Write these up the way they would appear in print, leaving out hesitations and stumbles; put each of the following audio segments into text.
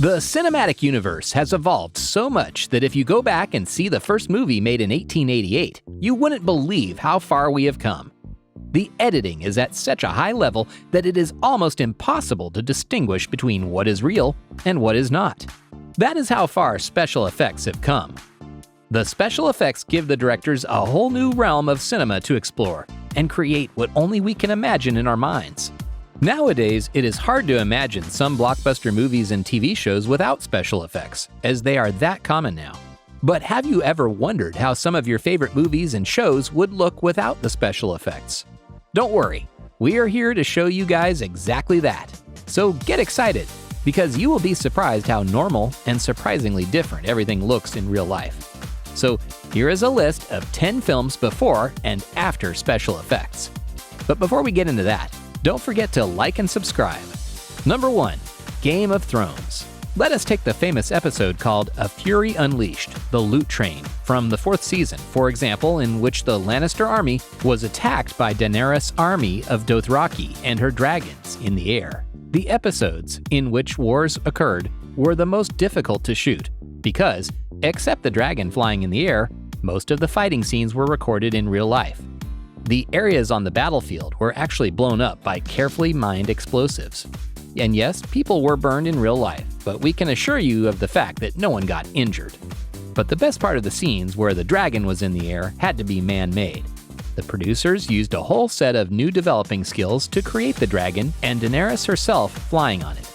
The cinematic universe has evolved so much that if you go back and see the first movie made in 1888, you wouldn't believe how far we have come. The editing is at such a high level that it is almost impossible to distinguish between what is real and what is not. That is how far special effects have come. The special effects give the directors a whole new realm of cinema to explore and create what only we can imagine in our minds. Nowadays, it is hard to imagine some blockbuster movies and TV shows without special effects, as they are that common now. But have you ever wondered how some of your favorite movies and shows would look without the special effects? Don't worry, we are here to show you guys exactly that. So get excited, because you will be surprised how normal and surprisingly different everything looks in real life. So here is a list of 10 films before and after special effects. But before we get into that, don't forget to like and subscribe. Number 1. Game of Thrones. Let us take the famous episode called A Fury Unleashed, The Loot Train, from the 4th season, for example, in which the Lannister army was attacked by Daenerys' army of Dothraki and her dragons in the air. The episodes in which wars occurred were the most difficult to shoot because, except the dragon flying in the air, most of the fighting scenes were recorded in real life. The areas on the battlefield were actually blown up by carefully mined explosives. And yes, people were burned in real life, but we can assure you of the fact that no one got injured. But the best part of the scenes where the dragon was in the air had to be man-made. The producers used a whole set of new developing skills to create the dragon and Daenerys herself flying on it.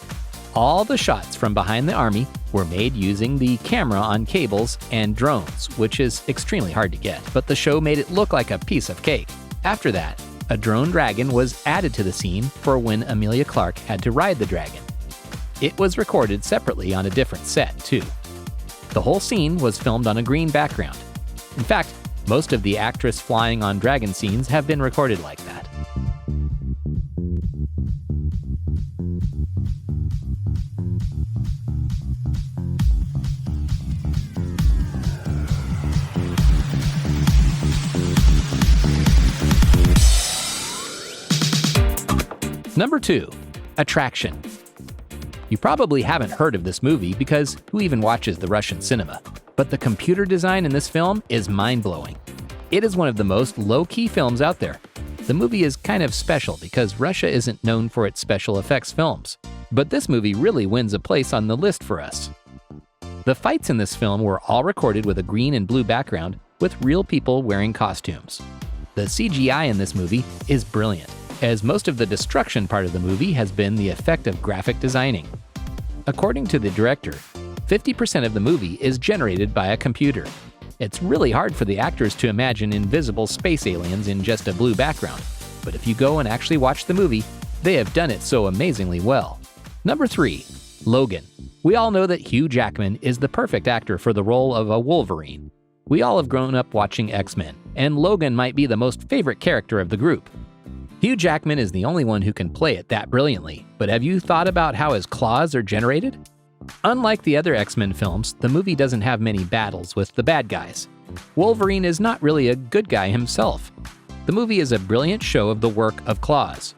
All the shots from behind the army were made using the camera on cables and drones, which is extremely hard to get, but the show made it look like a piece of cake. After that, a drone dragon was added to the scene for when Emilia Clarke had to ride the dragon. It was recorded separately on a different set, too. The whole scene was filmed on a green background. In fact, most of the actress flying on dragon scenes have been recorded like that. Number 2. Attraction. You probably haven't heard of this movie because who even watches the Russian cinema? But the computer design in this film is mind-blowing. It is one of the most low-key films out there. The movie is kind of special because Russia isn't known for its special effects films. But this movie really wins a place on the list for us. The fights in this film were all recorded with a green and blue background with real people wearing costumes. The CGI in this movie is brilliant, as most of the destruction part of the movie has been the effect of graphic designing. According to the director, 50% of the movie is generated by a computer. It's really hard for the actors to imagine invisible space aliens in just a blue background, but if you go and actually watch the movie, they have done it so amazingly well. Number 3. Logan. We all know that Hugh Jackman is the perfect actor for the role of a Wolverine. We all have grown up watching X-Men, and Logan might be the most favorite character of the group. Hugh Jackman is the only one who can play it that brilliantly, but have you thought about how his claws are generated? Unlike the other X-Men films, the movie doesn't have many battles with the bad guys. Wolverine is not really a good guy himself. The movie is a brilliant show of the work of claws.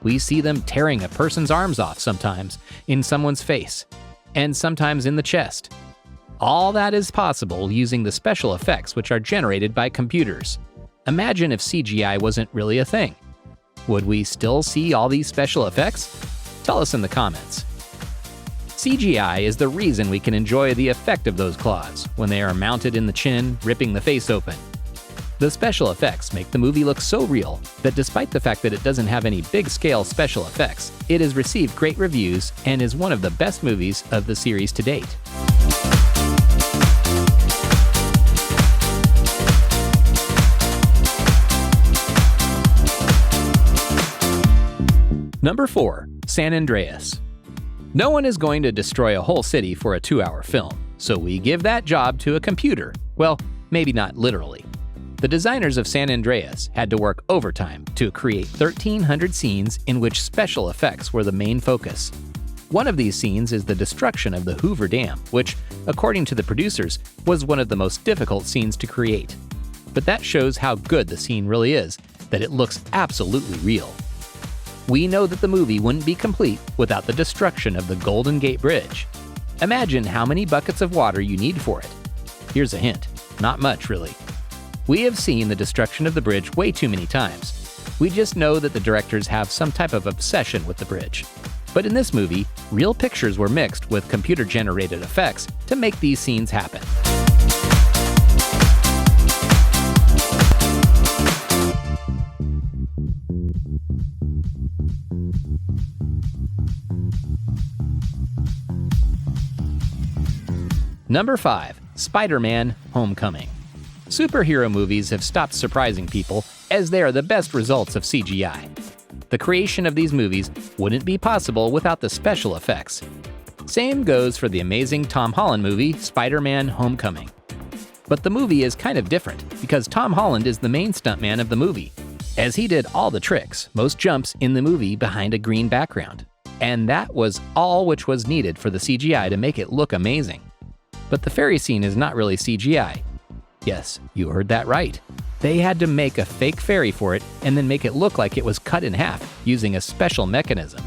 We see them tearing a person's arms off sometimes, in someone's face, and sometimes in the chest. All that is possible using the special effects which are generated by computers. Imagine if CGI wasn't really a thing. Would we still see all these special effects? Tell us in the comments. CGI is the reason we can enjoy the effect of those claws when they are mounted in the chin, ripping the face open. The special effects make the movie look so real that despite the fact that it doesn't have any big-scale special effects, it has received great reviews and is one of the best movies of the series to date. Number 4. San Andreas. No one is going to destroy a whole city for a 2-hour film, so we give that job to a computer. Well, maybe not literally. The designers of San Andreas had to work overtime to create 1,300 scenes in which special effects were the main focus. One of these scenes is the destruction of the Hoover Dam, which, according to the producers, was one of the most difficult scenes to create. But that shows how good the scene really is, that it looks absolutely real. We know that the movie wouldn't be complete without the destruction of the Golden Gate Bridge. Imagine how many buckets of water you need for it. Here's a hint. Not much, really. We have seen the destruction of the bridge way too many times. We just know that the directors have some type of obsession with the bridge. But in this movie, real pictures were mixed with computer-generated effects to make these scenes happen. Number 5. SpiderMan Homecoming. Superhero movies have stopped surprising people as they are the best results of CGI. The creation of these movies wouldn't be possible without the special effects. Same goes for the amazing Tom Holland movie, SpiderMan Homecoming. But the movie is kind of different because Tom Holland is the main stuntman of the movie, as he did all the tricks, most jumps in the movie behind a green background. And that was all which was needed for the CGI to make it look amazing. But the ferry scene is not really CGI. Yes, you heard that right. They had to make a fake ferry for it and then make it look like it was cut in half using a special mechanism.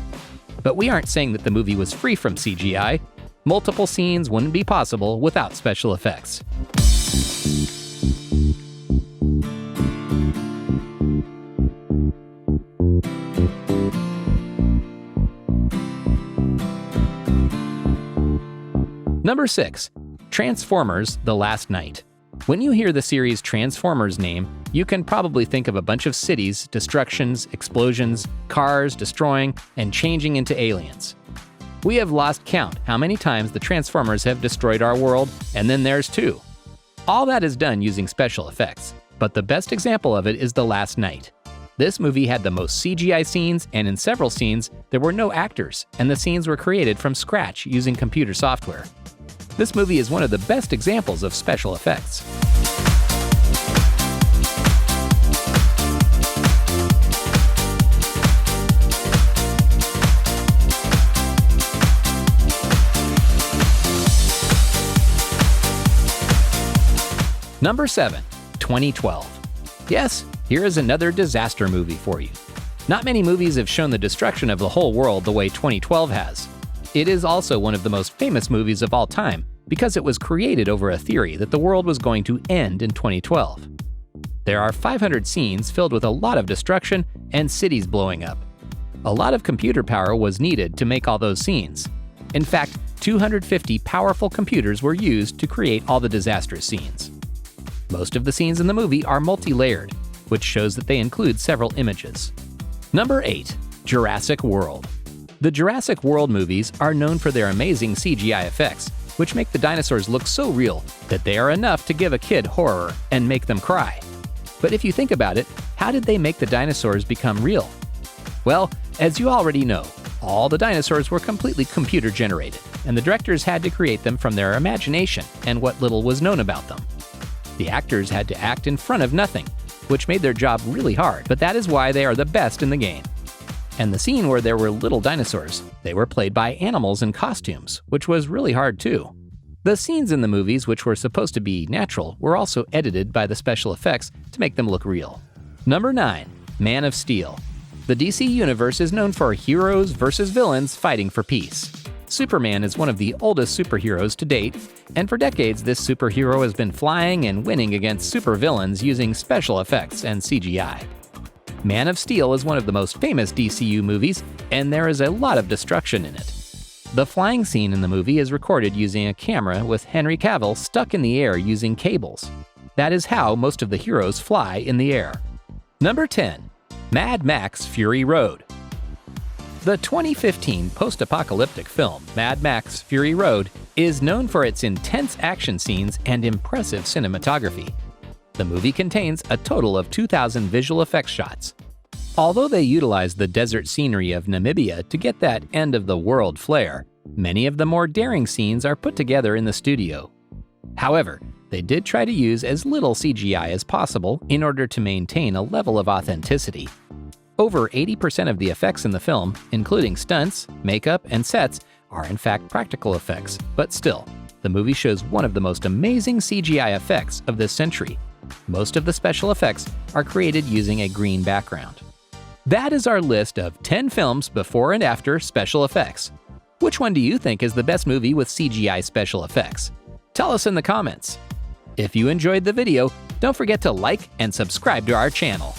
But we aren't saying that the movie was free from CGI. Multiple scenes wouldn't be possible without special effects. Number 6. Transformers: The Last Knight. When you hear the series Transformers name, you can probably think of a bunch of cities, destructions, explosions, cars destroying and changing into aliens. We have lost count how many times the Transformers have destroyed our world, and then there's 2. All that is done using special effects, but the best example of it is The Last Knight. This movie had the most CGI scenes, and in several scenes, there were no actors, and the scenes were created from scratch using computer software. This movie is one of the best examples of special effects. Number 7. 2012. Yes, here is another disaster movie for you. Not many movies have shown the destruction of the whole world the way 2012 has. It is also one of the most famous movies of all time because it was created over a theory that the world was going to end in 2012. There are 500 scenes filled with a lot of destruction and cities blowing up. A lot of computer power was needed to make all those scenes. In fact, 250 powerful computers were used to create all the disastrous scenes. Most of the scenes in the movie are multi-layered, which shows that they include several images. Number 8. Jurassic World. The Jurassic World movies are known for their amazing CGI effects, which make the dinosaurs look so real that they are enough to give a kid horror and make them cry. But if you think about it, how did they make the dinosaurs become real? Well, as you already know, all the dinosaurs were completely computer generated, and the directors had to create them from their imagination and what little was known about them. The actors had to act in front of nothing, which made their job really hard, but that is why they are the best in the game. And the scene where there were little dinosaurs, they were played by animals in costumes, which was really hard too. The scenes in the movies which were supposed to be natural were also edited by the special effects to make them look real. Number 9. Man of Steel. The DC universe is known for heroes versus villains fighting for peace. Superman is one of the oldest superheroes to date, and for decades this superhero has been flying and winning against supervillains using special effects and CGI. Man of Steel is one of the most famous DCU movies, and there is a lot of destruction in it. The flying scene in the movie is recorded using a camera with Henry Cavill stuck in the air using cables. That is how most of the heroes fly in the air. Number 10. Mad Max Fury Road. The 2015 post-apocalyptic film Mad Max Fury Road is known for its intense action scenes and impressive cinematography. The movie contains a total of 2,000 visual effects shots. Although they utilized the desert scenery of Namibia to get that end-of-the-world flair, many of the more daring scenes are put together in the studio. However, they did try to use as little CGI as possible in order to maintain a level of authenticity. Over 80% of the effects in the film, including stunts, makeup, and sets, are in fact practical effects, but still, the movie shows one of the most amazing CGI effects of this century. Most of the special effects are created using a green background. That is our list of 10 films before and after special effects. Which one do you think is the best movie with CGI special effects? Tell us in the comments. If you enjoyed the video, don't forget to like and subscribe to our channel.